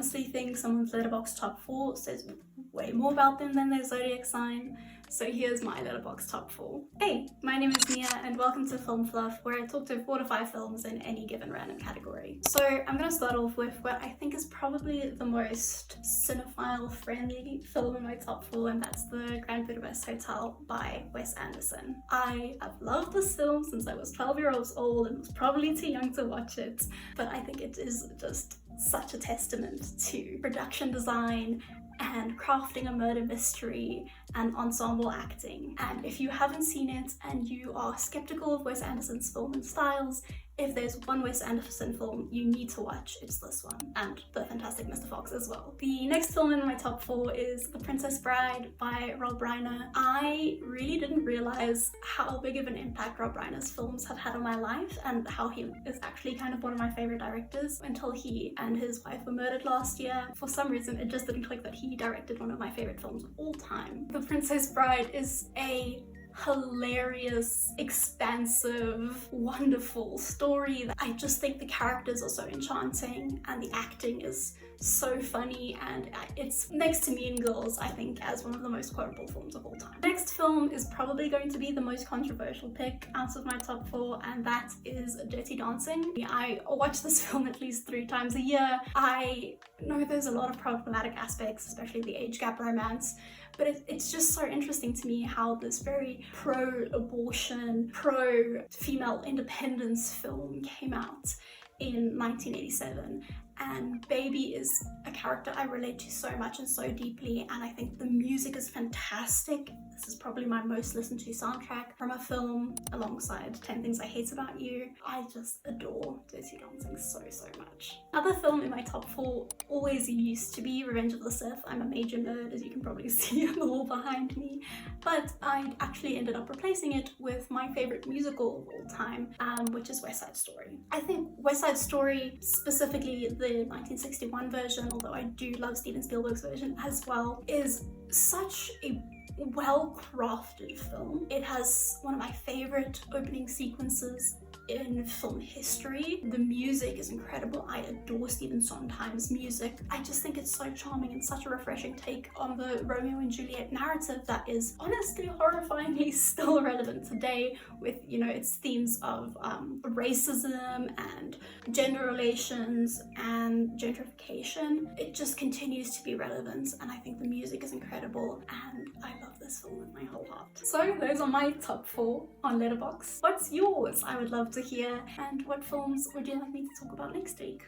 honestly think someone's Letterboxd top 4 says way more about them than their zodiac sign. So here's my Letterboxd top 4. Hey, my name is Mia and welcome to Film Fluff, where I talk to 4 to 5 films in any given random category. So I'm gonna start off with what I think is probably the most cinephile friendly film in my top 4, and that's the Grand Budapest Hotel by Wes Anderson. I have loved this film since I was 12 years old and was probably too young to watch it, but I think it is just such a testament to production design and crafting a murder mystery and ensemble acting. And if you haven't seen it and you are skeptical of Wes Anderson's film and styles, if there's one Wes Anderson film you need to watch, it's this one, and The Fantastic Mr. Fox as well. The next film in my top 4 is The Princess Bride by Rob Reiner. I really didn't realize how big of an impact Rob Reiner's films have had on my life and how he is actually kind of one of my favorite directors until he and his wife were murdered last year. For some reason, it just didn't click that he directed one of my favorite films of all time. The Princess Bride is a hilarious, expansive, wonderful story. I just think the characters are so enchanting and the acting is so funny, and it's next to Mean Girls, I think, as one of the most quotable films of all time. Next film is probably going to be the most controversial pick out of my top 4, and that is Dirty Dancing. I watch this film at least 3 times a year. I know there's a lot of problematic aspects, especially the age gap romance, but it's just so interesting to me how this very pro-abortion, pro-female independence film came out in 1987, and Baby is a character I relate to so much and so deeply, and I think the music is fantastic. This is probably my most listened to soundtrack from a film, alongside 10 Things I Hate About You. I just adore Dirty Dancing so much. Another film in my top 4 always used to be Revenge of the Sith. I'm a major nerd, as you can probably see on the wall behind me, but I actually ended up replacing it with my favorite musical of all time, which is West Side Story. I think West Side Story, specifically the 1961 version, although I do love Steven Spielberg's version as well, is such a well-crafted film. It has one of my favorite opening sequences in film history. The music is incredible. I adore Stephen Sondheim's music. I just think it's so charming and such a refreshing take on the Romeo and Juliet narrative that is honestly horrifyingly still relevant today, with, you know, its themes of racism and gender relations and gentrification. It just continues to be relevant, and I think the music is incredible, and I love this film with my whole heart. So those are my top 4 on Letterboxd. What's yours? I would love to hear. And what films would you like me to talk about next week?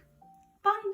Bye!